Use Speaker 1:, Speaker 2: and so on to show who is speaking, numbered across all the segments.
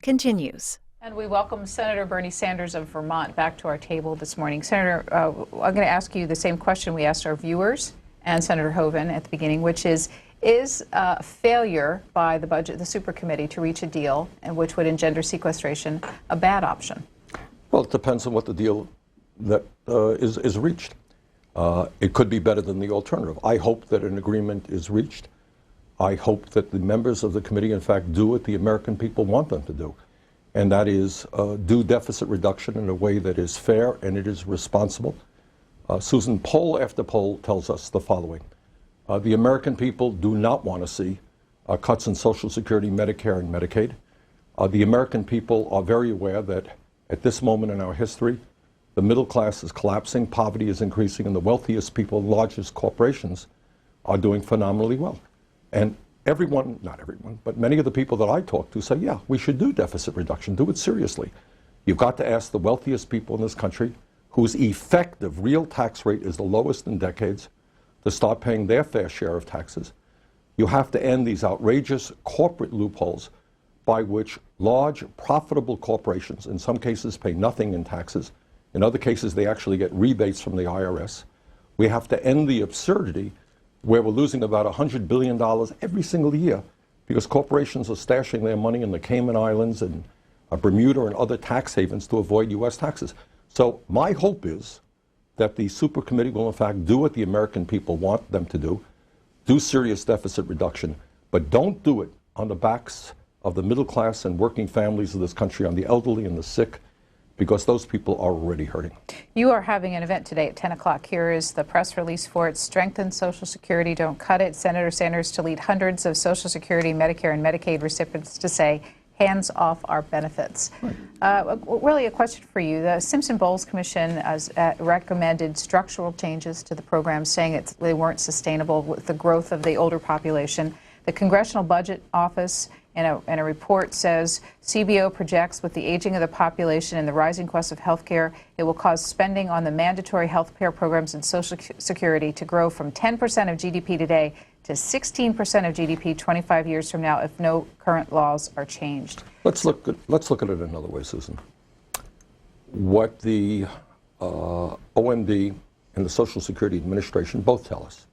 Speaker 1: continues.
Speaker 2: And we welcome Senator Bernie Sanders of Vermont back to our table this morning. Senator, I'm going to ask you the same question we asked our viewers and Senator Hoeven at the beginning, which is failure by the super committee to reach a deal, and which would engender sequestration, a bad option?
Speaker 3: Well, it depends on what the deal that is reached. It could be better than the alternative. I hope that an agreement is reached. I hope that the members of the committee, in fact, do what the American people want them to do, and that is do deficit reduction in a way that is fair and it is responsible. Susan, poll after poll tells us the following. The American people do not want to see cuts in Social Security, Medicare, and Medicaid. The American people are very aware that at this moment in our history, the middle class is collapsing, poverty is increasing, and the wealthiest people, largest corporations, are doing phenomenally well. And everyone, not everyone, but many of the people that I talk to say, yeah, we should do deficit reduction, do it seriously. You've got to ask the wealthiest people in this country, whose effective real tax rate is the lowest in decades, to start paying their fair share of taxes. You have to end these outrageous corporate loopholes by which large, profitable corporations, in some cases, pay nothing in taxes. In other cases, they actually get rebates from the IRS. We have to end the absurdity where we're losing about $100 billion every single year because corporations are stashing their money in the Cayman Islands and Bermuda and other tax havens to avoid U.S. taxes. So my hope is that the super committee will in fact do what the American people want them to do serious deficit reduction, but don't do it on the backs of the middle class and working families of this country, on the elderly and the sick, because those people are already hurting.
Speaker 2: You are having an event today at 10 o'clock. Here is the press release for it. Strengthen Social Security, don't cut it. Senator Sanders to lead hundreds of Social Security, Medicare, and Medicaid recipients to say, hands off our benefits. Right. Really a question for you. The Simpson-Bowles Commission has recommended structural changes to the program, saying they weren't sustainable with the growth of the older population. The Congressional Budget Office in a report says CBO projects with the aging of the population and the rising cost of health care, it will cause spending on the mandatory health care programs and Social Security to grow from 10% of GDP today to 16% of GDP 25 years from now if no current laws are changed.
Speaker 3: Let's look at it another way, Susan. What the OMB and the Social Security Administration both tell us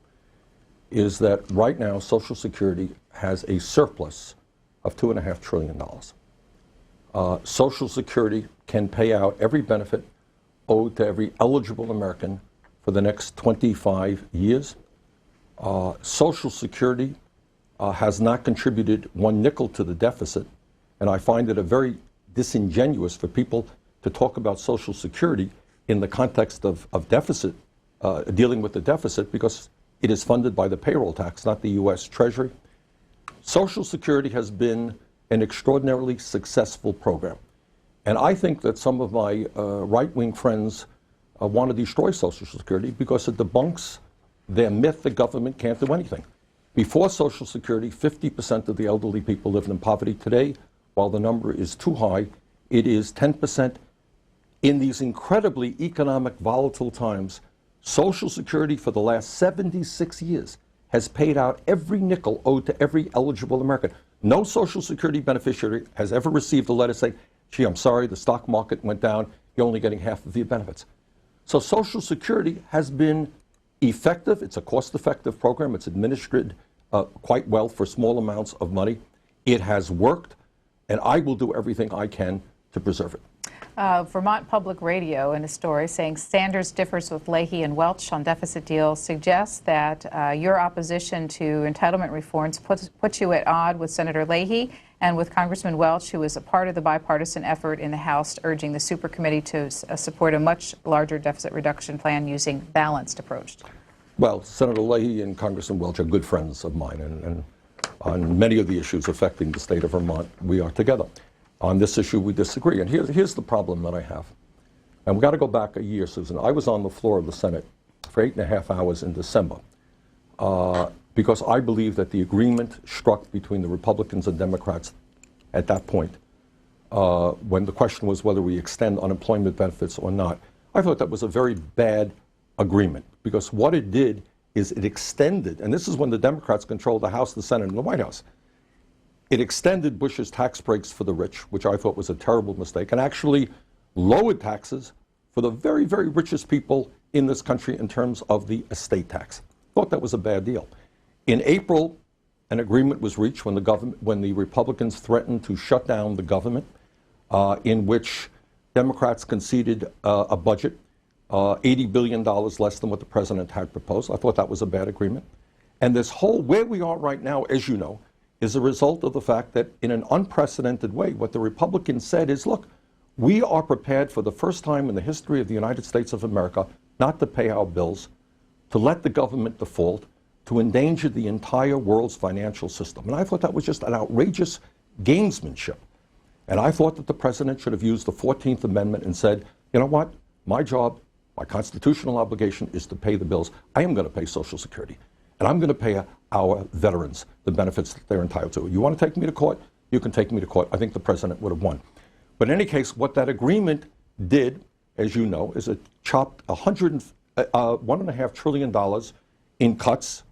Speaker 3: is that right now Social Security has a surplus of $2.5 trillion. Social Security can pay out every benefit owed to every eligible American for the next 25 years. Social Security has not contributed one nickel to the deficit, and I find it very disingenuous for people to talk about Social Security in the context of deficit, dealing with the deficit, because it is funded by the payroll tax, not the U.S. Treasury. Social Security has been an extraordinarily successful program, and I think that some of my right-wing friends want to destroy Social Security because it debunks their myth the government can't do anything. Before Social Security, 50% of the elderly people lived in poverty. Today, while the number is too high, it is 10%. In these incredibly economic volatile times, Social Security for the last 76 years has paid out every nickel owed to every eligible American. No Social Security beneficiary has ever received a letter saying, gee, I'm sorry, the stock market went down, you're only getting half of your benefits. So Social Security has been effective. It's a cost-effective program. It's administered quite well for small amounts of money. It has worked, and I will do everything I can to preserve it.
Speaker 2: Vermont Public Radio, in a story saying Sanders differs with Leahy and Welch on deficit deal, suggests that your opposition to entitlement reforms puts you at odds with Senator Leahy and with Congressman Welch, who is a part of the bipartisan effort in the House urging the super committee to support a much larger deficit reduction plan using balanced approach.
Speaker 3: Well, Senator Leahy and Congressman Welch are good friends of mine, and on many of the issues affecting the state of Vermont, we are together. On this issue, we disagree. And here's the problem that I have. And we've got to go back a year, Susan. I was on the floor of the Senate for 8.5 hours in December because I believe that the agreement struck between the Republicans and Democrats at that point, when the question was whether we extend unemployment benefits or not, I thought that was a very bad agreement, because what it did is it extended, and this is when the Democrats controlled the House, the Senate, and the White House. It extended Bush's tax breaks for the rich, which I thought was a terrible mistake, and actually lowered taxes for the very, very richest people in this country in terms of the estate tax. Thought that was a bad deal. In April, an agreement was reached when the Republicans threatened to shut down the government, in which Democrats conceded a budget, $80 billion less than what the president had proposed. I thought that was a bad agreement. And this whole, where we are right now, as you know, is a result of the fact that in an unprecedented way, what the Republicans said is, look, we are prepared for the first time in the history of the United States of America not to pay our bills, to let the government default, to endanger the entire world's financial system. And I thought that was just an outrageous gamesmanship. And I thought that the president should have used the 14th Amendment and said, you know what, my job, my constitutional obligation is to pay the bills. I am going to pay Social Security. And I'm going to pay our veterans the benefits that they're entitled to. You want to take me to court? You can take me to court. I think the president would have won. But in any case, what that agreement did, as you know, is it chopped $1.5 trillion in cuts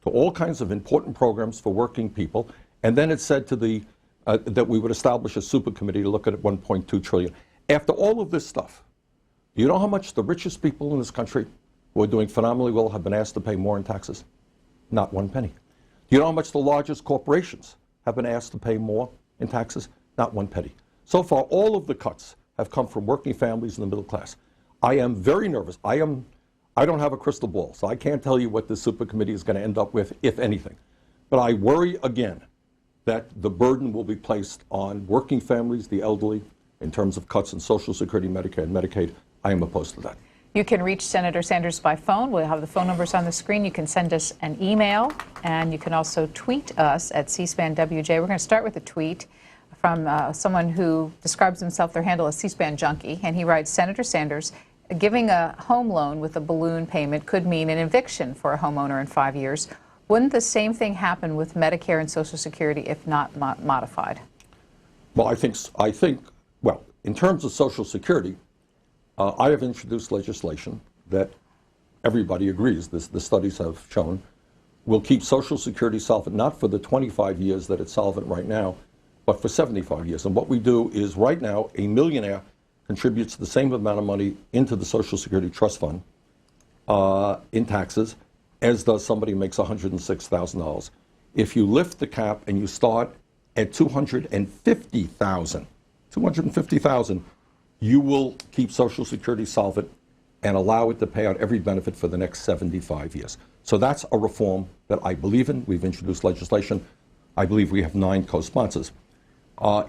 Speaker 3: to all kinds of important programs for working people. And then it said to that we would establish a super committee to look at $1.2 trillion. After all of this stuff, do you know how much the richest people in this country who are doing phenomenally well have been asked to pay more in taxes? Not one penny. Do you know how much the largest corporations have been asked to pay more in taxes? Not one penny. So far, all of the cuts have come from working families and the middle class. I am very nervous. I don't have a crystal ball, so I can't tell you what the super committee is going to end up with, if anything. But I worry again that the burden will be placed on working families, the elderly, in terms of cuts in Social Security, Medicare, and Medicaid. I am opposed to that.
Speaker 2: You can reach Senator Sanders by phone. We'll have the phone numbers on the screen. You can send us an email, and you can also tweet us at C-SPAN WJ. We're going to start with a tweet from someone who describes himself, their handle as C-SPAN Junkie, and he writes, Senator Sanders, giving a home loan with a balloon payment could mean an eviction for a homeowner in 5 years. Wouldn't the same thing happen with Medicare and Social Security if not modified?
Speaker 3: Well, I think, well, in terms of Social Security, I have introduced legislation that everybody agrees, the studies have shown, will keep Social Security solvent, not for the 25 years that it's solvent right now, but for 75 years. And what we do is right now, a millionaire contributes the same amount of money into the Social Security Trust Fund in taxes as does somebody who makes $106,000. If you lift the cap and you start at $250,000, you will keep Social Security solvent and allow it to pay out every benefit for the next 75 years. So that's a reform that I believe in. We've introduced legislation. I believe we have 9 co-sponsors.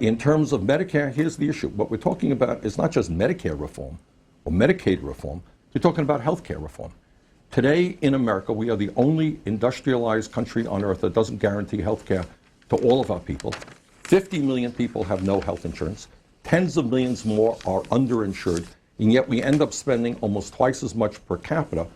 Speaker 3: In terms of Medicare, here's the issue. What we're talking about is not just Medicare reform or Medicaid reform. We're talking about health care reform. Today in America, we are the only industrialized country on earth that doesn't guarantee health care to all of our people. 50 million people have no health insurance. Tens of millions more are underinsured, and yet we end up spending almost twice as much per capita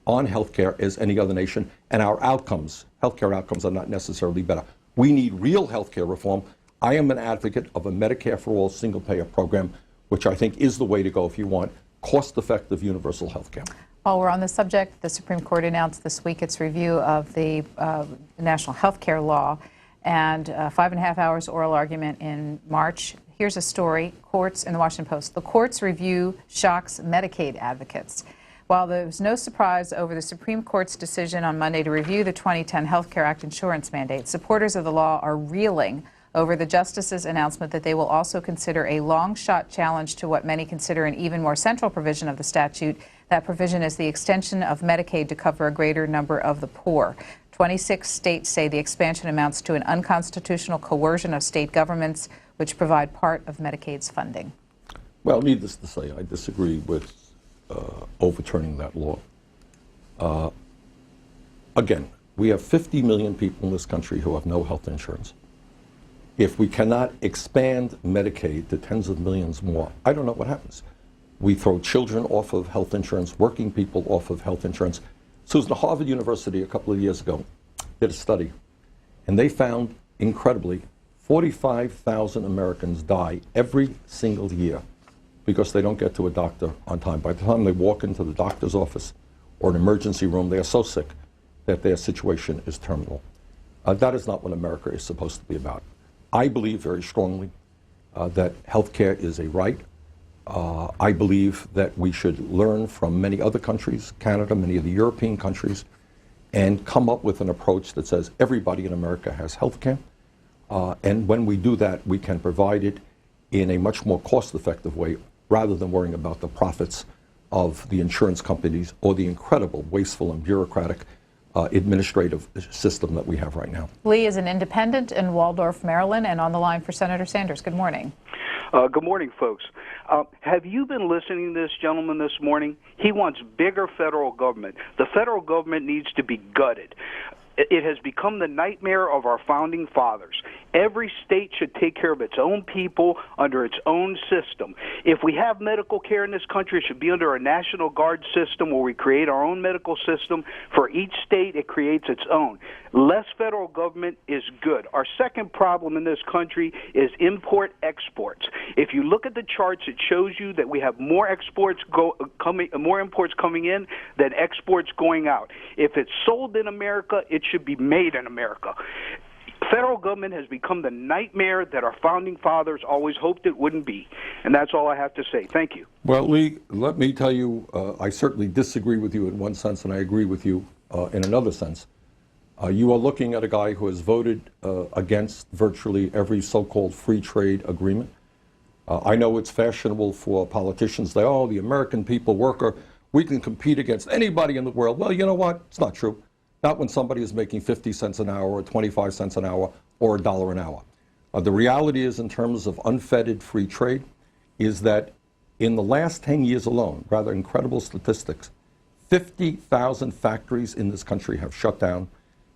Speaker 3: on health care as any other nation, and our outcomes, health care outcomes, are not necessarily better. We need real health care reform. I am an advocate of a Medicare for All single-payer program, which I think is the way to go if you want cost-effective universal health care.
Speaker 2: While we're on the subject, the Supreme Court announced this week its review of the national health care law, and 5.5 hours oral argument in March. Here's a story, courts in the Washington Post. The court's review shocks Medicaid advocates. While there was no surprise over the Supreme Court's decision on Monday to review the 2010 Health Care Act insurance mandate, supporters of the law are reeling over the justice's announcement that they will also consider a long-shot challenge to what many consider an even more central provision of the statute. That provision is the extension of Medicaid to cover a greater number of the poor. 26 states say the expansion amounts to an unconstitutional coercion of state governments, which provide part of Medicaid's funding.
Speaker 3: Well, needless to say, I disagree with overturning that law. Again, we have 50 million people in this country who have no health insurance. If we cannot expand Medicaid to tens of millions more, I don't know what happens. We throw children off of health insurance, working people off of health insurance. Susan, Harvard University a couple of years ago did a study, and they found, incredibly, 45,000 Americans die every single year because they don't get to a doctor on time. By the time they walk into the doctor's office or an emergency room, they are so sick that their situation is terminal. That is not what America is supposed to be about. I believe very strongly that health care is a right. I believe that we should learn from many other countries, Canada, many of the European countries, and come up with an approach that says everybody in America has health care. And when we do that, we can provide it in a much more cost-effective way rather than worrying about the profits of the insurance companies or the incredible, wasteful, and bureaucratic administrative system that we have right now.
Speaker 2: Lee is an independent in Waldorf, Maryland, and on the line for Senator Sanders. Good morning.
Speaker 1: Good morning, folks. Have you been listening to this gentleman this morning? He wants bigger federal government. The federal government needs to be gutted. It has become the nightmare of our founding fathers. Every state should take care of its own people under its own system. If we have medical care in this country, it should be under a National Guard system where we create our own medical system. For each state, it creates its own. Less federal government is good. Our second problem in this country is import-exports. If you look at the charts, it shows you that we have more more imports coming in than exports going out. If it's sold in America, it should be made in America. Federal government has become the nightmare that our founding fathers always hoped it wouldn't be. And that's all I have to say. Thank you.
Speaker 3: Well, Lee, let me tell you, I certainly disagree with you in one sense, and I agree with you in another sense. You are looking at a guy who has voted against virtually every so-called free trade agreement. I know it's fashionable for politicians to say, oh, the American people worker, we can compete against anybody in the world. Well, you know what? It's not true. Not when somebody is making 50 cents an hour or 25 cents an hour or $1 an hour. The reality is, in terms of unfettered free trade, is that in the last 10 years alone, rather incredible statistics, 50,000 factories in this country have shut down.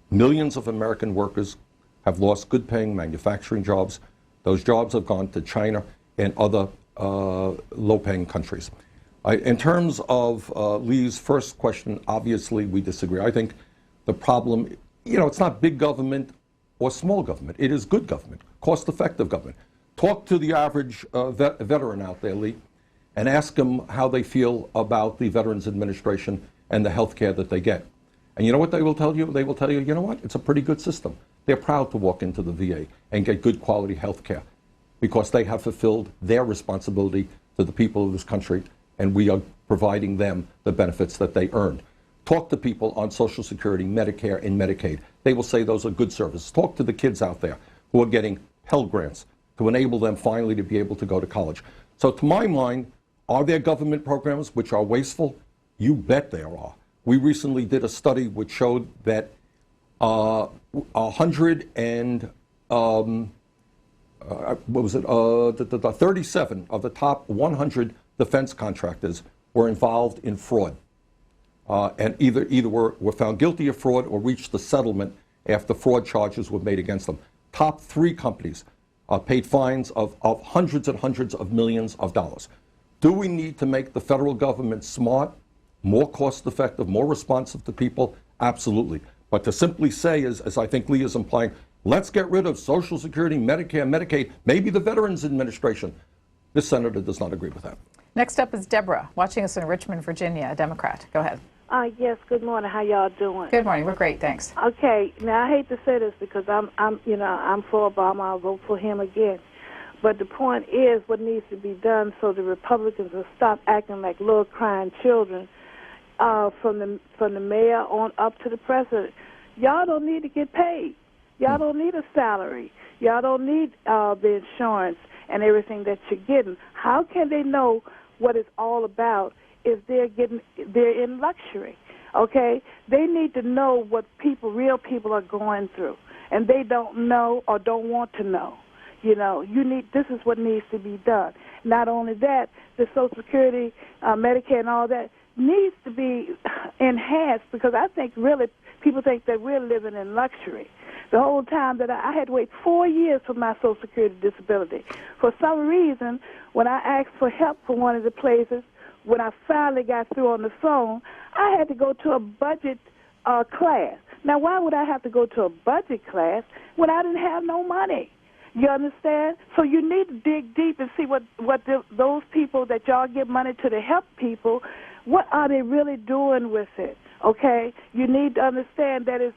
Speaker 3: Millions of American workers have lost good-paying manufacturing jobs. Those jobs have gone to China and other low-paying countries. In terms of Lee's first question, obviously we disagree. I think the problem, it's not big government or small government. It is good government, cost-effective government. Talk to the average veteran out there, Lee, and ask them how they feel about the Veterans Administration and the health care that they get. And you know what they will tell you? They will tell you, you know what? It's a pretty good system. They're proud to walk into the VA and get good quality health care because they have fulfilled their responsibility to the people of this country, and we are providing them the benefits that they earned. Talk to people on Social Security, Medicare, and Medicaid. They will say those are good services. Talk to the kids out there who are getting Pell Grants to enable them finally to be able to go to college. So to my mind, are there government programs which are wasteful? You bet there are. We recently did a study which showed that 37 of the top 100 defense contractors were involved in fraud. And either were found guilty of fraud or reached a settlement after fraud charges were made against them. Top 3 companies paid fines of hundreds and hundreds of millions of dollars. Do we need to make the federal government smart, more cost-effective, more responsive to people? Absolutely. But to simply say, as I think Lee is implying, let's get rid of Social Security, Medicare, Medicaid, maybe the Veterans Administration, this senator does not agree with that.
Speaker 2: Next up is Deborah, watching us in Richmond, Virginia, a Democrat. Go ahead.
Speaker 4: Yes, good morning. How y'all doing?
Speaker 2: Good morning. We're great, thanks.
Speaker 4: Okay, now I hate to say this because I'm for Obama. I'll vote for him again. But the point is, what needs to be done so the Republicans will stop acting like little crying children, from the mayor on up to the president. Y'all don't need to get paid. Y'all don't need a salary. Y'all don't need the insurance and everything that you're getting. How can they know what it's all about if they're in luxury? Okay, they need to know what real people are going through, and they don't know or don't want to know. This is what needs to be done. Not only that, the Social Security, Medicare, and all that needs to be enhanced, because I think really people think that we're living in luxury. The whole time that I had to wait 4 years for my Social Security disability. For some reason, when I asked for help from one of the places, when I finally got through on the phone, I had to go to a budget class. Now, why would I have to go to a budget class when I didn't have no money? You understand? So you need to dig deep and see what those people that y'all give money to help people, what are they really doing with it? Okay, you need to understand that it's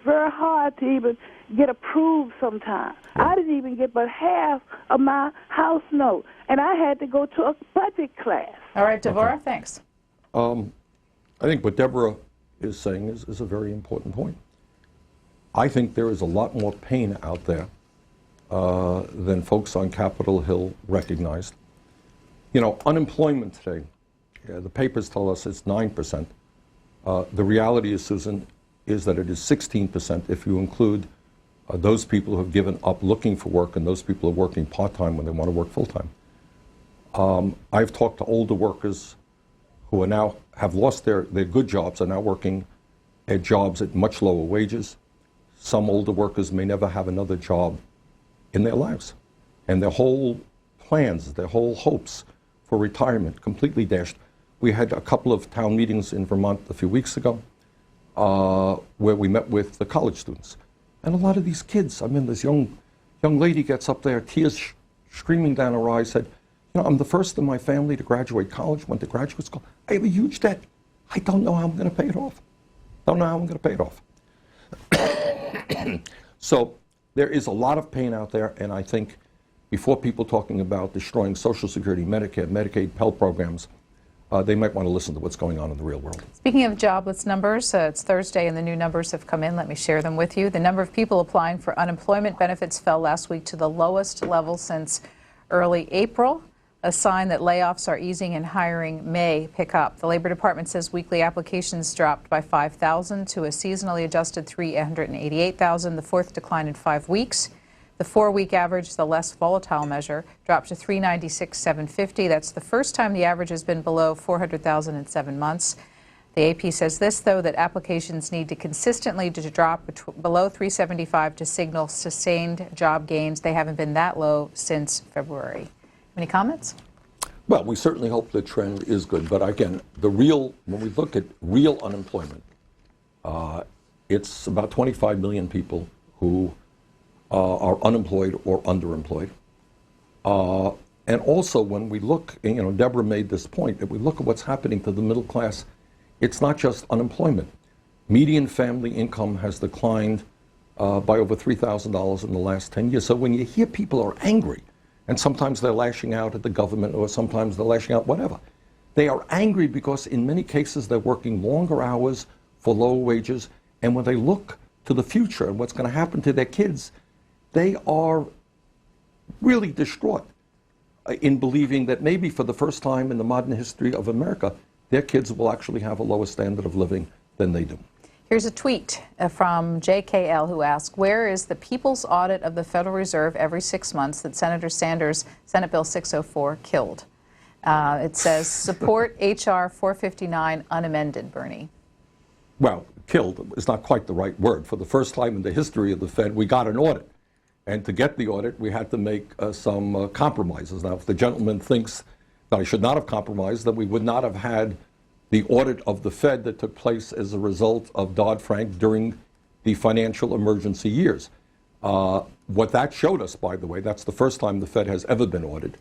Speaker 4: very hard to even get approved sometimes. I didn't even get but half of my house note, and I had to go to a budget class.
Speaker 2: All right, Devorah, thanks.
Speaker 3: I think what Deborah is saying is a very important point. I think there is a lot more pain out there than folks on Capitol Hill recognized. You know, unemployment today, the papers tell us it's 9%. The reality is, Susan, is that it is 16% if you include those people who have given up looking for work and those people who are working part-time when they want to work full-time. I've talked to older workers who are now have lost their good jobs, are now working at jobs at much lower wages. Some older workers may never have another job in their lives. And their whole plans, their whole hopes for retirement completely dashed. We had a couple of town meetings in Vermont a few weeks ago where we met with the college students. And a lot of these kids, I mean, this young lady gets up there, tears streaming down her eyes, said, you know, I'm the first in my family to graduate college, went to graduate school. I have a huge debt. I don't know how I'm going to pay it off. Don't know how I'm going to pay it off. So there is a lot of pain out there, and I think before people talking about destroying Social Security, Medicare, Medicaid, Pell programs, they might want to listen to what's going on in the real world.
Speaker 2: Speaking of jobless numbers, it's Thursday and the new numbers have come in. Let me share them with you. The number of people applying for unemployment benefits fell last week to the lowest level since early April, a sign that layoffs are easing and hiring may pick up. The Labor Department says weekly applications dropped by 5,000 to a seasonally adjusted 388,000, the fourth decline in 5 weeks. The 4-week average, the less volatile measure, dropped to 396,750. That's the first time the average has been below 400,000 in 7 months. The AP says this, though, that applications need to consistently drop below 375 to signal sustained job gains. They haven't been that low since February. Any comments?
Speaker 3: Well, we certainly hope the trend is good. But again, when we look at real unemployment, it's about 25 million people who are unemployed or underemployed. And also when we look, you know, Deborah made this point, if we look at what's happening to the middle class, it's not just unemployment. Median family income has declined by over $3,000 in the last 10 years. So when you hear people are angry, and sometimes they're lashing out at the government or sometimes they're lashing out whatever, they are angry because in many cases they're working longer hours for lower wages. And when they look to the future and what's going to happen to their kids, they are really distraught in believing that maybe for the first time in the modern history of America, their kids will actually have a lower standard of living than they do.
Speaker 2: Here's a tweet from JKL who asked, where is the people's audit of the Federal Reserve every 6 months that Senator Sanders, Senate Bill 604, killed? It says, support H.R. 459 unamended, Bernie.
Speaker 3: Well, killed is not quite the right word. For the first time in the history of the Fed, we got an audit. And to get the audit, we had to make some compromises. Now, if the gentleman thinks that I should not have compromised, then we would not have had the audit of the Fed that took place as a result of Dodd-Frank during the financial emergency years. What that showed us, by the way, that's the first time the Fed has ever been audited.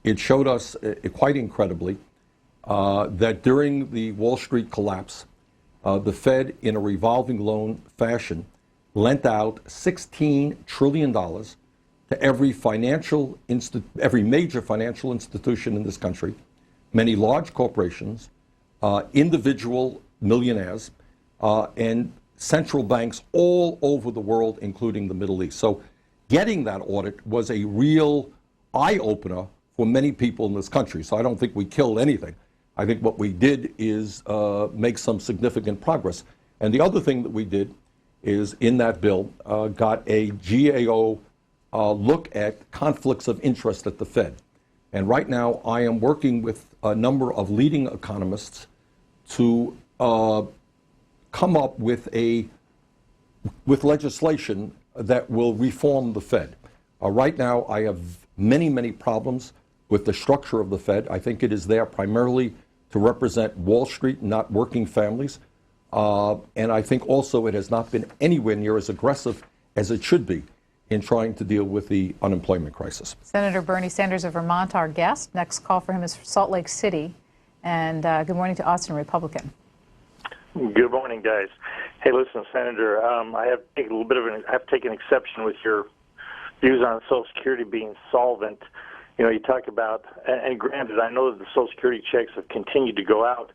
Speaker 3: It showed us, quite incredibly, that during the Wall Street collapse, the Fed, in a revolving loan fashion, lent out $16 trillion to every major financial institution in this country, many large corporations, individual millionaires, and central banks all over the world, including the Middle East. So getting that audit was a real eye-opener for many people in this country. So I don't think we killed anything. I think what we did is make some significant progress. And the other thing that we did is in that bill got a GAO look at conflicts of interest at the Fed. And right now I am working with a number of leading economists to come up with legislation that will reform the Fed. Right now I have many problems with the structure of the Fed. I think it is there primarily to represent Wall Street, not working families. And I think also it has not been anywhere near as aggressive as it should be in trying to deal with the unemployment crisis.
Speaker 2: Senator Bernie Sanders of Vermont, our guest. Next call for him is Salt Lake City. And good morning to Austin, Republican.
Speaker 5: Good morning, guys. Hey, listen, Senator, I have taken exception with your views on Social Security being solvent. You know, you talk about, and granted, I know that the Social Security checks have continued to go out,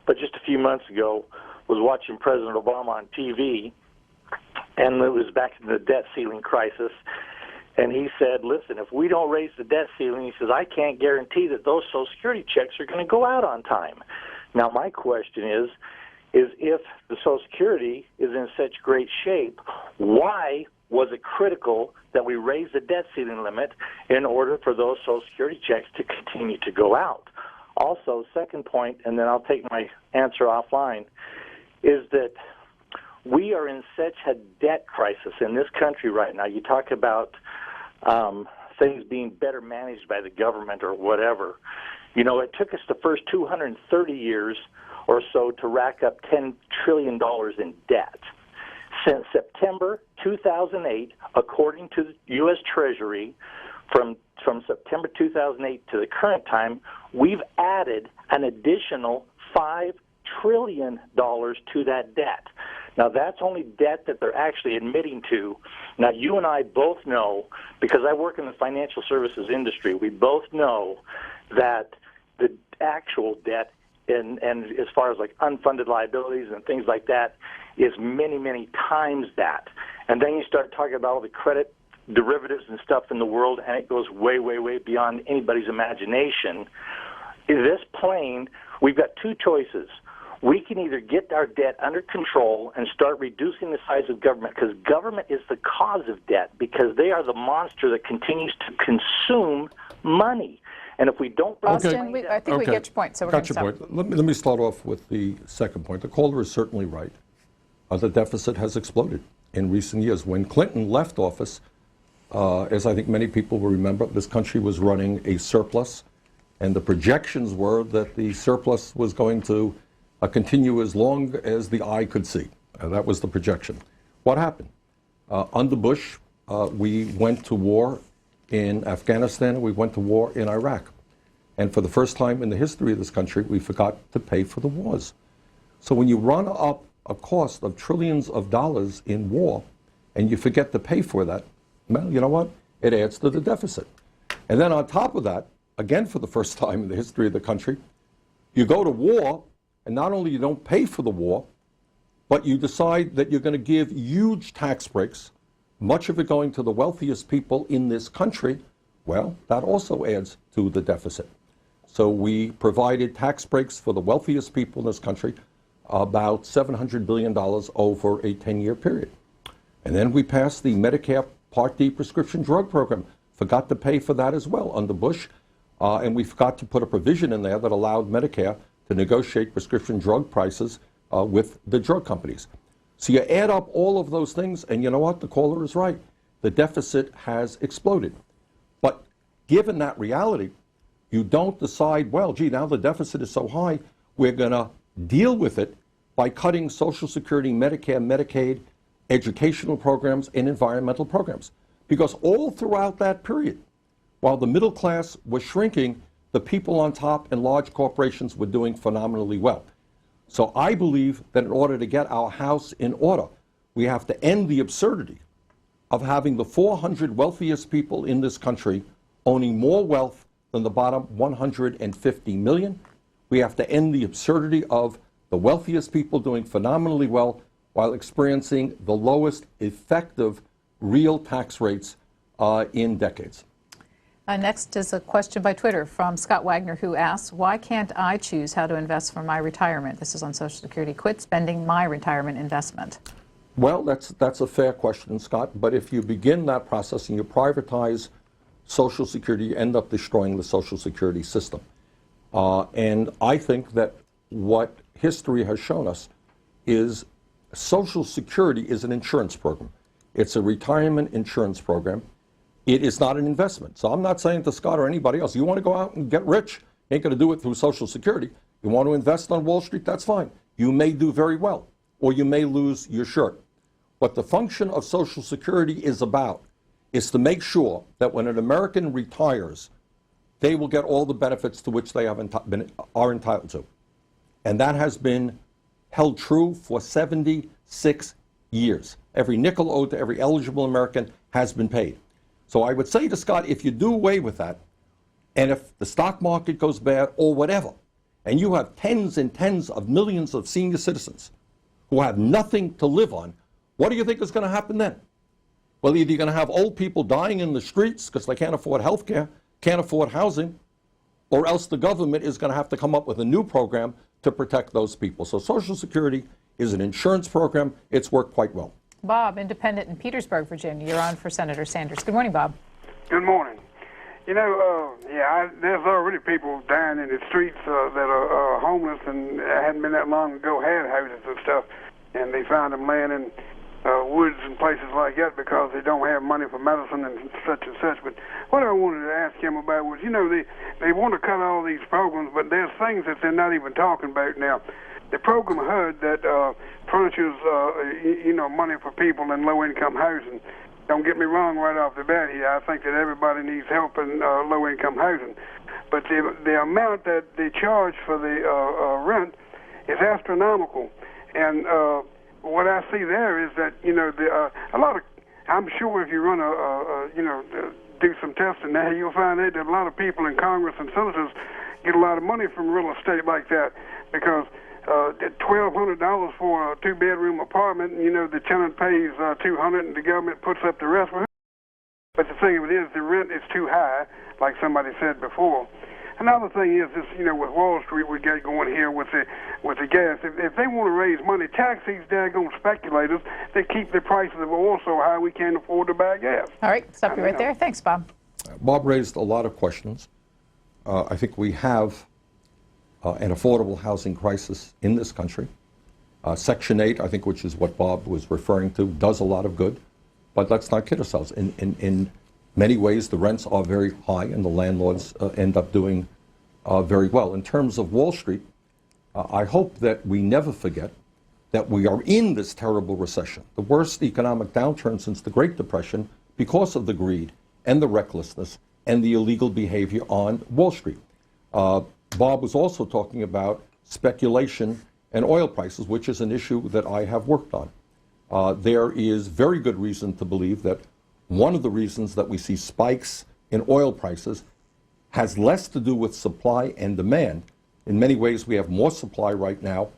Speaker 5: but just a few months ago, was watching President Obama on TV, and it was back in the debt ceiling crisis, and he said, listen, if we don't raise the debt ceiling, he says, I can't guarantee that those Social Security checks are going to go out on time. Now, my question is if the Social Security is in such great shape, why was it critical that we raise the debt ceiling limit in order for those Social Security checks to continue to go out? Also, second point, and then I'll take my answer offline, is that we are in such a debt crisis in this country right now. You talk about things being better managed by the government or whatever. You know, it took us the first 230 years or so to rack up $10 trillion in debt. Since September 2008, according to the U.S. Treasury, from September 2008 to the current time, we've added an additional $5 trillion to that debt. Now, that's only debt that they're actually admitting to. Now, you and I both know, because I work in the financial services industry, we both know that the actual debt and as far as like unfunded liabilities and things like that is many, many times that. And then you start talking about all the credit derivatives and stuff in the world, and it goes way, way, way beyond anybody's imagination. In this plane, we've got two choices. We can either get our debt under control and start reducing the size of government, because government is the cause of debt, because they are the monster that continues to consume money. And if we don't...
Speaker 2: Austin, I think we get your point, so we're going to stop.
Speaker 3: Point. Let me start off with the second point. The caller is certainly right. The deficit has exploded in recent years. When Clinton left office, as I think many people will remember, this country was running a surplus, and the projections were that the surplus was going to continue as long as the eye could see. That was the projection. What happened? Under Bush, we went to war in Afghanistan, and we went to war in Iraq. And for the first time in the history of this country, we forgot to pay for the wars. So when you run up a cost of trillions of dollars in war, and you forget to pay for that, well, you know what? It adds to the deficit. And then on top of that, again for the first time in the history of the country, you go to war, and not only you don't pay for the war, but you decide that you're going to give huge tax breaks, much of it going to the wealthiest people in this country. Well, that also adds to the deficit. So we provided tax breaks for the wealthiest people in this country, about $700 billion over a 10-year period. And then we passed the Medicare Part D prescription drug program. Forgot to pay for that as well under Bush. And we forgot to put a provision in there that allowed Medicare to negotiate prescription drug prices with the drug companies. So you add up all of those things, and you know what? The caller is right. The deficit has exploded. But given that reality, you don't decide, well, gee, now the deficit is so high, we're going to deal with it by cutting Social Security, Medicare, Medicaid, educational programs, and environmental programs. Because all throughout that period, while the middle class was shrinking, the people on top and large corporations were doing phenomenally well. So I believe that in order to get our house in order, we have to end the absurdity of having the 400 wealthiest people in this country owning more wealth than the bottom 150 million. We have to end the absurdity of the wealthiest people doing phenomenally well while experiencing the lowest effective real tax rates in decades.
Speaker 2: Next is a question by Twitter from Scott Wagner, who asks, why can't I choose how to invest for my retirement? This is on Social Security. Quit spending my retirement investment.
Speaker 3: Well, that's a fair question, Scott. But if you begin that process and you privatize Social Security, you end up destroying the Social Security system. And I think that what history has shown us is Social Security is an insurance program. It's a retirement insurance program. It is not an investment. So I'm not saying to Scott or anybody else, you want to go out and get rich, ain't going to do it through Social Security. You want to invest on Wall Street, that's fine. You may do very well, or you may lose your shirt. What the function of Social Security is about is to make sure that when an American retires, they will get all the benefits to which they are entitled to. And that has been held true for 76 years. Every nickel owed to every eligible American has been paid. So I would say to Scott, if you do away with that, and if the stock market goes bad or whatever, and you have tens and tens of millions of senior citizens who have nothing to live on, what do you think is going to happen then? Well, either you're going to have old people dying in the streets because they can't afford health care, can't afford housing, or else the government is going to have to come up with a new program to protect those people. So Social Security is an insurance program. It's worked quite well.
Speaker 2: Bob, independent in Petersburg, Virginia. You're on for Senator Sanders. Good morning, Bob.
Speaker 6: Good morning. You know, there's already people dying in the streets that are homeless and hadn't been that long ago had houses and stuff, and they found them laying in woods and places like that because they don't have money for medicine and such and such. But what I wanted to ask him about was, you know, they want to cut all these programs, but there's things that they're not even talking about now. The program HUD that furnishes, money for people in low-income housing. Don't get me wrong right off the bat here. I think that everybody needs help in low-income housing. But the amount that they charge for the rent is astronomical. And what I see there is that, a lot of, I'm sure if you run do some testing there, you'll find out that a lot of people in Congress and senators get a lot of money from real estate like that because $1,200 for a two-bedroom apartment, the tenant pays $200 and the government puts up the rest. But the thing of it is, the rent is too high, like somebody said before. Another thing is this, with Wall Street we got going here with the gas. If they want to raise money, tax these daggone speculators. They keep the prices of oil so high we can't afford to buy gas.
Speaker 2: All right, stop you right there. Thanks, Bob.
Speaker 3: Bob raised a lot of questions. I think we have an affordable housing crisis in this country. Section 8, I think, which is what Bob was referring to, does a lot of good. But let's not kid ourselves. In many ways, the rents are very high, and the landlords end up doing very well. In terms of Wall Street, I hope that we never forget that we are in this terrible recession, the worst economic downturn since the Great Depression, because of the greed and the recklessness and the illegal behavior on Wall Street. Bob was also talking about speculation and oil prices, which is an issue that I have worked on. There is very good reason to believe that one of the reasons that we see spikes in oil prices has less to do with supply and demand. In many ways, we have more supply right now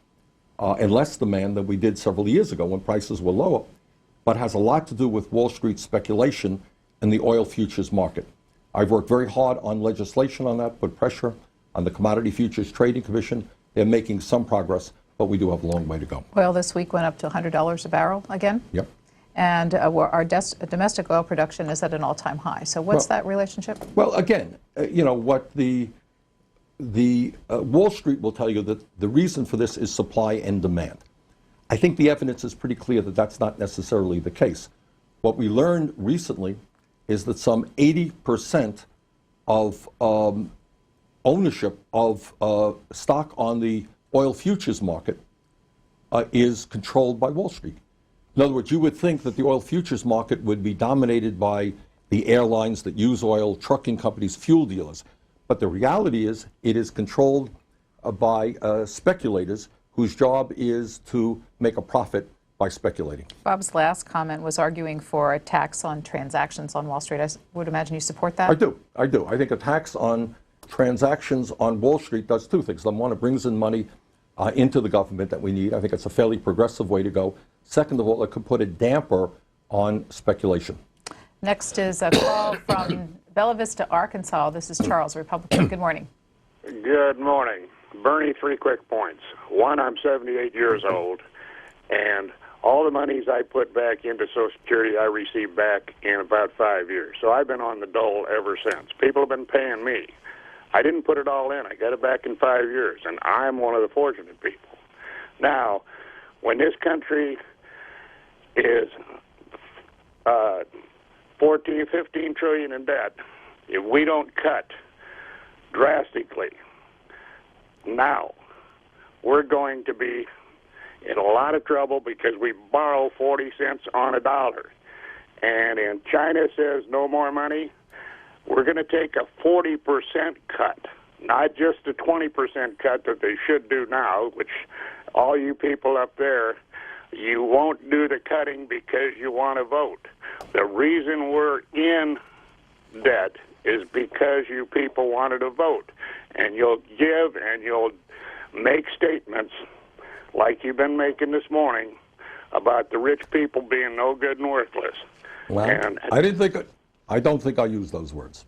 Speaker 3: and less demand than we did several years ago when prices were lower, but has a lot to do with Wall Street speculation in the oil futures market. I've worked very hard on legislation on that, put pressure on the Commodity Futures Trading Commission. They're making some progress, but we do have a long way to go.
Speaker 2: Oil this week went up to $100 a barrel again.
Speaker 3: Yep.
Speaker 2: And our domestic oil production is at an all-time high. So what's that relationship?
Speaker 3: Well, again, what the Wall Street will tell you that the reason for this is supply and demand. I think the evidence is pretty clear that that's not necessarily the case. What we learned recently is that some 80% of ownership of stock on the oil futures market is controlled by Wall Street. In other words, you would think that the oil futures market would be dominated by the airlines that use oil, trucking companies, fuel dealers. But the reality is it is controlled by speculators whose job is to make a profit by speculating.
Speaker 2: Bob's last comment was arguing for a tax on transactions on Wall Street. I would imagine you support that?
Speaker 3: I do. I think a tax on transactions on Wall Street does two things. Number one, it brings in money into the government that we need. I think it's a fairly progressive way to go. Second of all, it could put a damper on speculation.
Speaker 2: Next is a call from Bella Vista, Arkansas. This is Charles, Republican. Good morning.
Speaker 7: Good morning. Bernie, 3 quick points. One, I'm 78 years old, and all the monies I put back into Social Security I received back in about 5 years. So I've been on the dole ever since. People have been paying me. I didn't put it all in. I got it back in 5 years, and I'm one of the fortunate people. Now, when this country is 14, 15 trillion in debt, if we don't cut drastically now, we're going to be in a lot of trouble because we borrow 40 cents on a dollar. And China says no more money. we're going to take a 40% cut, not just a 20% cut that they should do now, which all you people up there, you won't do the cutting because you want to vote. The reason we're in debt is because you people wanted to vote. And you'll give and you'll make statements like you've been making this morning about the rich people being no good and worthless.
Speaker 3: Well,
Speaker 7: and
Speaker 3: I don't think I used those words.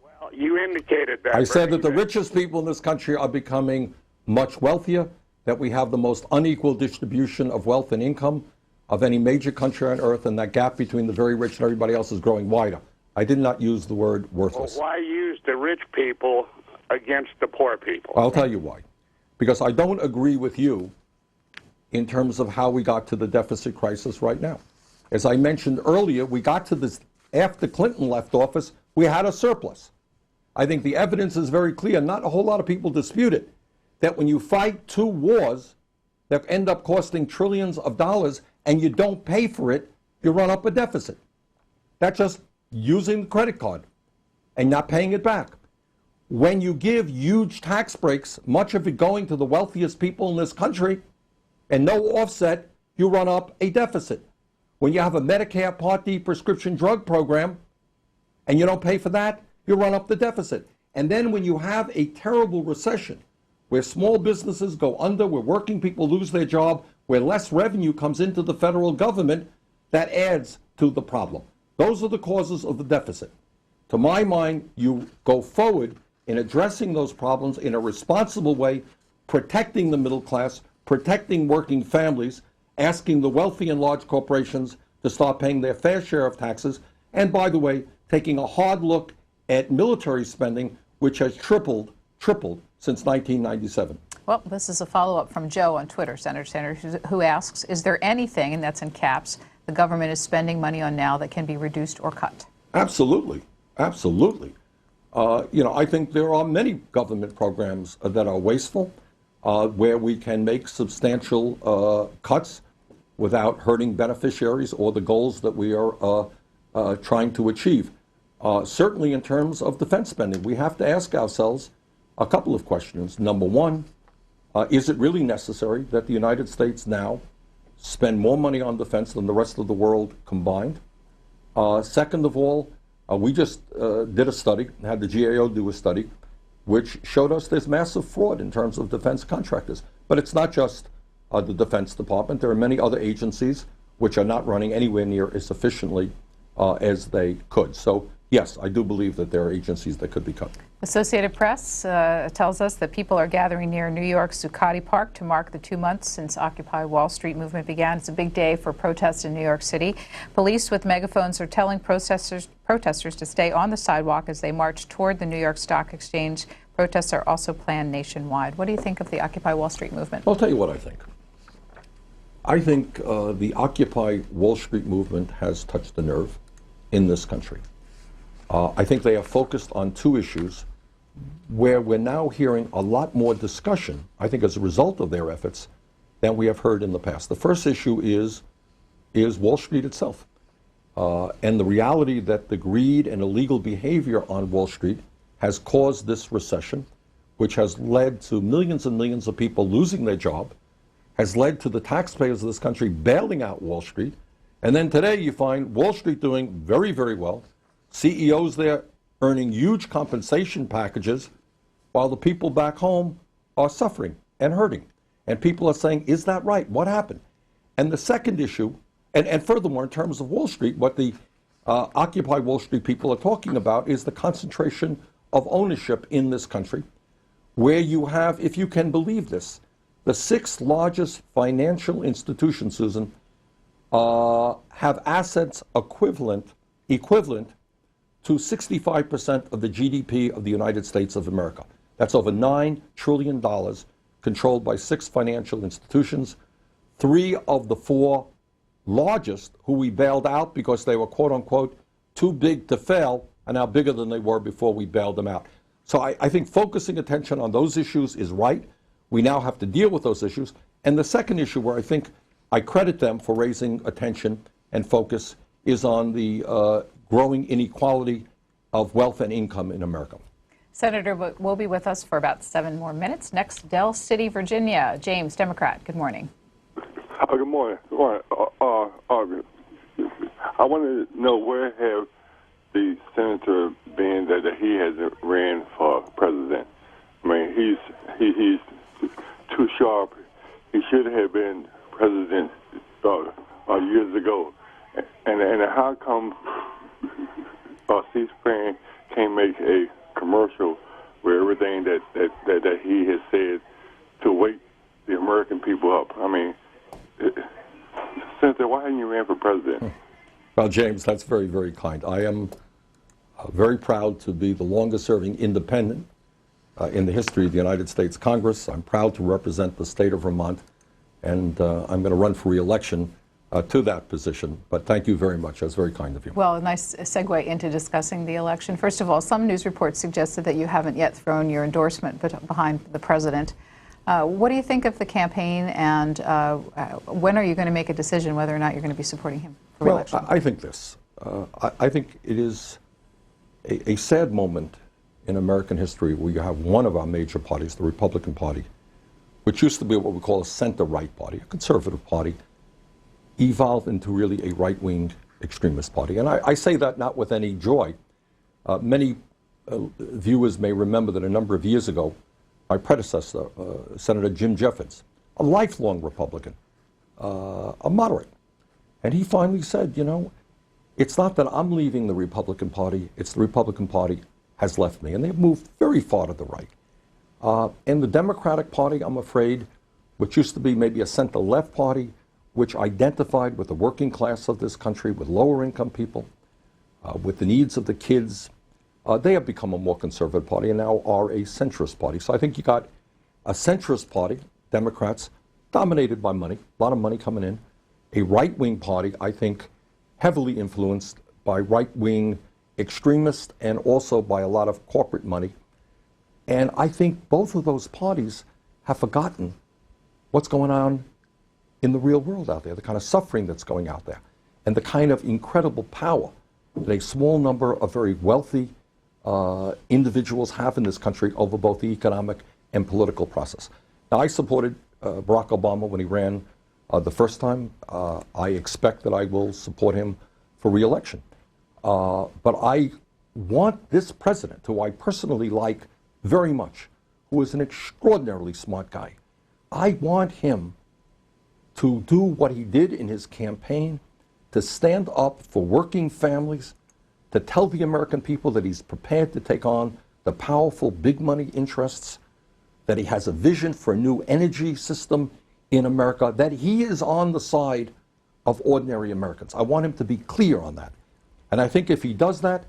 Speaker 7: Well, you indicated that.
Speaker 3: I said that the richest people in this country are becoming much wealthier, that we have the most unequal distribution of wealth and income of any major country on earth, and that gap between the very rich and everybody else is growing wider. I did not use the word worthless.
Speaker 7: Well, why use the rich people against the poor people?
Speaker 3: I'll tell you why. Because I don't agree with you in terms of how we got to the deficit crisis right now. As I mentioned earlier, we got to this after Clinton left office, we had a surplus. I think the evidence is very clear. Not a whole lot of people dispute it, that when you fight two wars that end up costing trillions of dollars and you don't pay for it, you run up a deficit. That's just using the credit card and not paying it back. When you give huge tax breaks, much of it going to the wealthiest people in this country, and no offset, you run up a deficit. When you have a Medicare Part D prescription drug program and you don't pay for that, you run up the deficit. And then when you have a terrible recession where small businesses go under, where working people lose their job, where less revenue comes into the federal government, that adds to the problem. Those are the causes of the deficit. To my mind, you go forward in addressing those problems in a responsible way, protecting the middle class, protecting working families, asking the wealthy and large corporations to start paying their fair share of taxes, and by the way, taking a hard look at military spending, which has tripled since 1997.
Speaker 2: Well, this is a follow-up from Joe on Twitter, Senator Sanders, who asks, is there anything, and that's in caps, the government is spending money on now that can be reduced or cut?
Speaker 3: Absolutely. Absolutely. I think there are many government programs that are wasteful, where we can make substantial cuts without hurting beneficiaries or the goals that we are trying to achieve. Certainly in terms of defense spending, we have to ask ourselves a couple of questions. Number one, is it really necessary that the United States now spend more money on defense than the rest of the world combined? Second of all, we just did a study, had the GAO do a study, which showed us there's massive fraud in terms of defense contractors. But it's not just the Defense Department. There are many other agencies which are not running anywhere near as efficiently as they could. So, yes, I do believe that there are agencies that could be cut.
Speaker 2: Associated Press tells us that people are gathering near New York's Zuccotti Park to mark the 2 months since Occupy Wall Street movement began. It's a big day for protests in New York City. Police with megaphones are telling protesters to stay on the sidewalk as they march toward the New York Stock Exchange. Protests are also planned nationwide. What do you think of the Occupy Wall Street movement?
Speaker 3: I'll tell you what I think. I think the Occupy Wall Street movement has touched the nerve in this country. I think they are focused on two issues where we're now hearing a lot more discussion, I think as a result of their efforts, than we have heard in the past. The first issue is Wall Street itself, and the reality that the greed and illegal behavior on Wall Street has caused this recession, which has led to millions and millions of people losing their job, has led to the taxpayers of this country bailing out Wall Street. And then today you find Wall Street doing very, very well, CEOs there earning huge compensation packages, while the people back home are suffering and hurting. And people are saying, is that right? What happened? And the second issue, and furthermore, in terms of Wall Street, what the Occupy Wall Street people are talking about is the concentration of ownership in this country, where you have, if you can believe this, the 6th largest financial institutions, Susan, have assets equivalent to 65% of the GDP of the United States of America. That's over $9 trillion controlled by 6 financial institutions. 3 of the 4 largest, who we bailed out because they were, quote unquote, too big to fail, are now bigger than they were before we bailed them out. So I think focusing attention on those issues is right. We now have to deal with those issues. And the second issue where I think I credit them for raising attention and focus is on the growing inequality of wealth and income in America.
Speaker 2: Senator will be with us for about 7 more minutes. Next, Dell City, Virginia. James, Democrat. Good morning.
Speaker 8: Good morning. Good morning. I want to know where have the senator been that he hasn't ran for president. I mean, he's too sharp. He should have been president years ago. And how come C-SPAN can't make a commercial with everything that he has said to wake the American people up? I mean, Senator, why haven't you ran for president?
Speaker 3: Well, James, that's very, very kind. I am very proud to be the longest-serving independent in the history of the United States Congress. I'm proud to represent the state of Vermont, and I'm going to run for re-election to that position. But thank you very much. That's very kind of you.
Speaker 2: Well, a nice segue into discussing the election. First of all, some news reports suggested that you haven't yet thrown your endorsement behind the president. What do you think of the campaign, and when are you going to make a decision whether or not you're going to be supporting him for re-election?
Speaker 3: Well, I think this. I think it is a sad moment in American history where you have one of our major parties, the Republican Party, which used to be what we call a center-right party, a conservative party, evolved into really a right-wing extremist party. And I say that not with any joy. Many viewers may remember that a number of years ago, my predecessor, Senator Jim Jeffords, a lifelong Republican, a moderate, and he finally said, you know, it's not that I'm leaving the Republican Party, it's the Republican Party has left me. And they've moved very far to the right. And the Democratic Party, I'm afraid, which used to be maybe a center-left party, which identified with the working class of this country, with lower-income people, with the needs of the kids, they have become a more conservative party and now are a centrist party. So I think you got a centrist party, Democrats, dominated by money, a lot of money coming in, a right-wing party, I think, heavily influenced by right-wing extremists and also by a lot of corporate money. And I think both of those parties have forgotten what's going on in the real world out there, the kind of suffering that's going out there, and the kind of incredible power that a small number of very wealthy individuals have in this country over both the economic and political process. Now, I supported Barack Obama when he ran the first time. I expect that I will support him for re-election. But I want this president, who I personally like very much, who is an extraordinarily smart guy, I want him to do what he did in his campaign, to stand up for working families, to tell the American people that he's prepared to take on the powerful big money interests, that he has a vision for a new energy system in America, that he is on the side of ordinary Americans. I want him to be clear on that. And I think if he does that,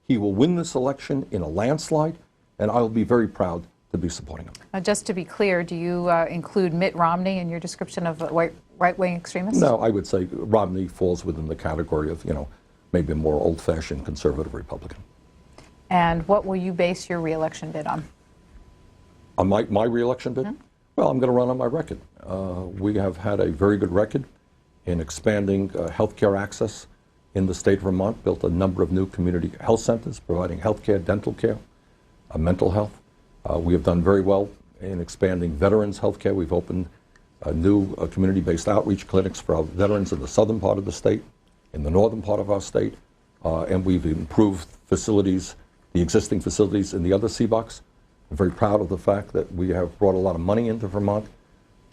Speaker 3: he will win this election in a landslide, and I will be very proud to be supporting him.
Speaker 2: Just to be clear, do you include Mitt Romney in your description of right-wing extremists?
Speaker 3: No, I would say Romney falls within the category of, you know, maybe a more old-fashioned conservative Republican.
Speaker 2: And what will you base your re-election bid on?
Speaker 3: On my re-election bid? Mm-hmm. Well, I'm going to run on my record. We have had a very good record in expanding health care access in the state of Vermont, built a number of new community health centers providing health care, dental care, mental health. We have done very well in expanding veterans health care. We've opened new community-based outreach clinics for our veterans in the southern part of the state, in the northern part of our state, and we've improved facilities, the existing facilities in the other CBOCs. I'm very proud of the fact that we have brought a lot of money into Vermont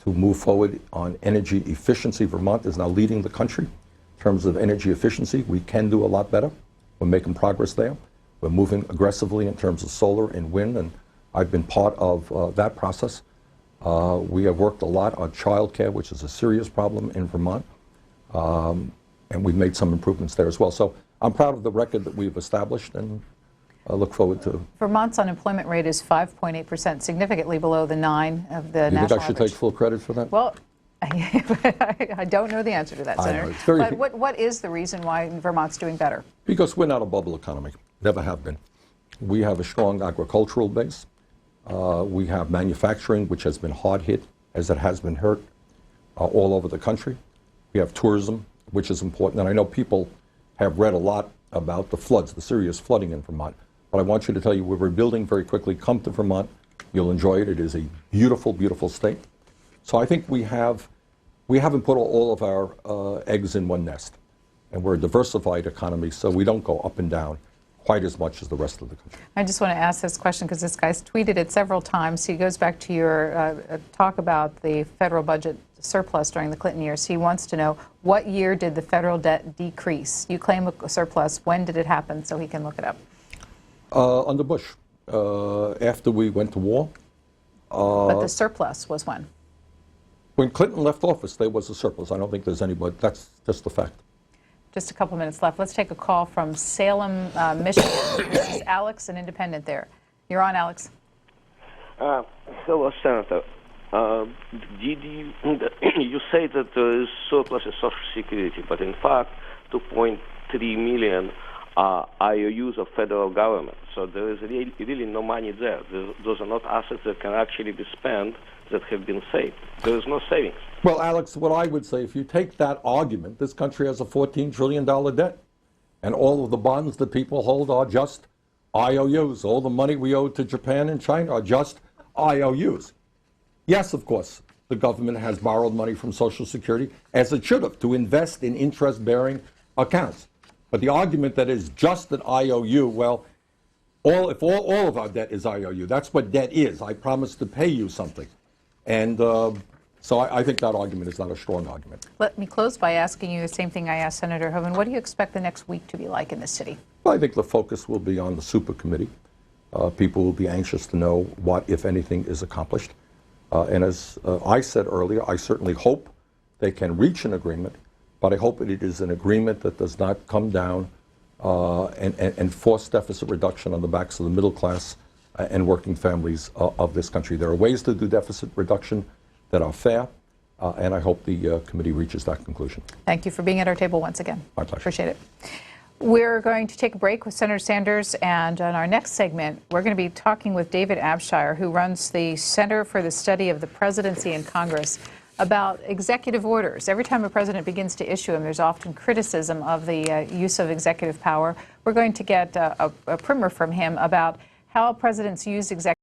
Speaker 3: to move forward on energy efficiency. Vermont is now leading the country in terms of energy efficiency. We can do a lot better. We're making progress there. We're moving aggressively in terms of solar and wind, and I've been part of that process. We have worked a lot on child care, which is a serious problem in Vermont, and we've made some improvements there as well. So I'm proud of the record that we've established, and I look forward to.
Speaker 2: Vermont's unemployment rate is 5.8%, significantly below the 9% of the national average.
Speaker 3: You think I should take full credit for that?
Speaker 2: Well, I don't know the answer to that, Senator. But what is the reason why Vermont's doing better? Because
Speaker 3: we're not a bubble economy. Never have been. We have a strong agricultural base. We have manufacturing, which has been hard hit, as it has been hurt all over the country. We have tourism, which is important. And I know people have read a lot about the floods, the serious flooding in Vermont. But I want you to tell you we're rebuilding very quickly. Come to Vermont. You'll enjoy it. It is a beautiful, beautiful state. So I think we haven't put all of our eggs in one nest. And we're a diversified economy, so we don't go up and down quite as much as the rest of the country.
Speaker 2: I just want to ask this question because this guy's tweeted it several times. He goes back to your talk about the federal budget surplus during the Clinton years. He wants to know, what year did the federal debt decrease? You claim a surplus. When did it happen? So he can look it up.
Speaker 3: Under Bush, after we went to war.
Speaker 2: But the surplus was when?
Speaker 3: When Clinton left office, there was a surplus. I don't think there's anybody. That's just a fact.
Speaker 2: Just a couple minutes left. Let's take a call from Salem, Michigan. This is Alex, an independent there. You're on, Alex.
Speaker 9: Hello, Senator. You say that there is surplus in Social Security, but in fact, 2.3 million are IOUs of federal government. So there is really no money there. Those are not assets that can actually be spent that have been saved. There is no savings.
Speaker 3: Well, Alex, what I would say, if you take that argument, this country has a $14 trillion debt. And all of the bonds that people hold are just IOUs. All the money we owe to Japan and China are just IOUs. Yes, of course, the government has borrowed money from Social Security, as it should have, to invest in interest-bearing accounts. But the argument that is just an IOU, well, all of our debt is IOU. That's what debt is. I promise to pay you something. And so I think that argument is not a strong argument.
Speaker 2: Let me close by asking you the same thing I asked Senator Hoeven. What do you expect the next week to be like in this city?
Speaker 3: Well, I think the focus will be on the super committee. People will be anxious to know what, if anything, is accomplished. And as I said earlier, I certainly hope they can reach an agreement, but I hope it is an agreement that does not come down and force deficit reduction on the backs of the middle class and working families of this country. There are ways to do deficit reduction that are fair, and I hope the committee reaches that conclusion.
Speaker 2: Thank you for being at our table once again.
Speaker 3: My pleasure.
Speaker 2: Appreciate it. We're going to take a break with Senator Sanders, and in our next segment, we're going to be talking with David Abshire, who runs the Center for the Study of the Presidency and Congress, about executive orders. Every time a president begins to issue them, there's often criticism of the use of executive power. We're going to get a primer from him about how presidents use executive